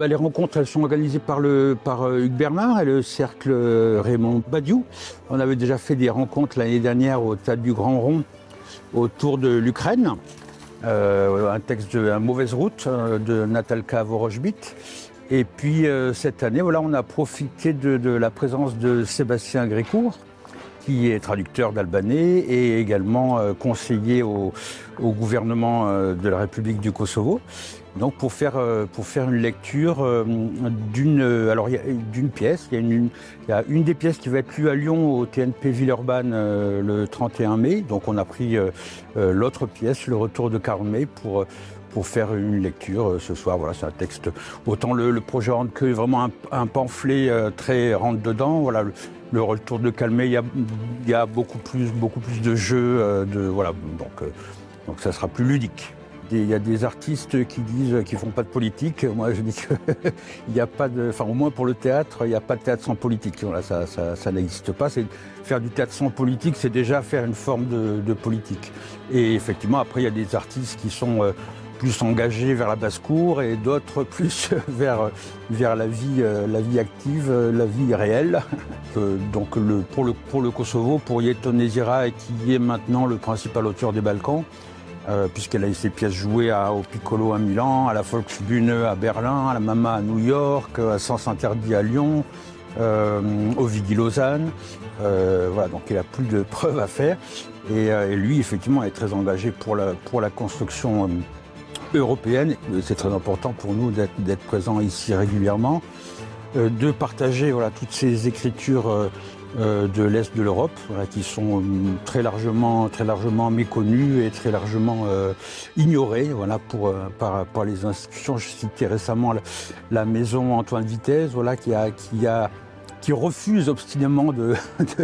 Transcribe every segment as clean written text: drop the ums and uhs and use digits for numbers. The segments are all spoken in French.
Les rencontres, elles sont organisées par Hugues Bernard et le cercle Raymond Badiou. On avait déjà fait des rencontres l'année dernière au Théâtre du Grand Rond autour de l'Ukraine. Un texte de « Mauvaise route » de Natalka Vorojbit. Et puis cette année, voilà, on a profité de la présence de Sébastien Grécourt, qui est traducteur d'albanais et également conseiller au gouvernement de la République du Kosovo. Donc pour faire une lecture d'une pièce. Il y a une des pièces qui va être lue à Lyon au TNP Villeurbanne le 31 mai. Donc on a pris l'autre pièce, Le Retour de Karl May, pour faire une lecture ce soir. Voilà, c'est un texte. Autant le projet rentre que vraiment un pamphlet très rentre dedans. Voilà, le Retour de Karl May, il y a beaucoup plus de jeux. Voilà, donc ça sera plus ludique. Il y a des artistes qui disent qu'ils ne font pas de politique. Moi, je dis qu'il n'y a pas de... Enfin, au moins pour le théâtre, il n'y a pas de théâtre sans politique. Voilà, ça n'existe pas. Faire du théâtre sans politique, c'est déjà faire une forme de politique. Et effectivement, après, il y a des artistes qui sont plus engagés vers la basse-cour et d'autres plus vers la vie active, la vie réelle. Donc pour le Kosovo, pour Yeton Neziray, qui est maintenant le principal auteur des Balkans, puisqu'elle a eu ses pièces jouées au Piccolo à Milan, à la Volksbühne à Berlin, à la Mama à New York, à Sens Interdit à Lyon, au Vidi Lausanne. Voilà, donc il a plus de preuves à faire. Et lui, effectivement, est très engagé pour la construction européenne. C'est très important pour nous d'être présents ici régulièrement, de partager voilà, toutes ces écritures de l'Est de l'Europe, voilà, qui sont très largement méconnues et très largement ignorées voilà, par les institutions. Je citais récemment la maison Antoine Vitesse, voilà, qui refuse obstinément de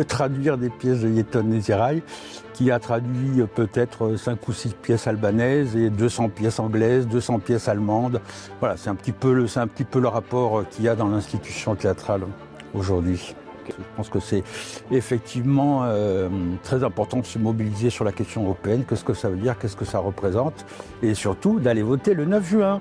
traduire des pièces de Yeton Neziray, qui a traduit peut-être 5 ou 6 pièces albanaises et 200 pièces anglaises, 200 pièces allemandes. Voilà, c'est un petit peu le rapport qu'il y a dans l'institution théâtrale aujourd'hui. Je pense que c'est effectivement très important de se mobiliser sur la question européenne. Qu'est-ce que ça veut dire, qu'est-ce que ça représente, et surtout d'aller voter le 9 juin.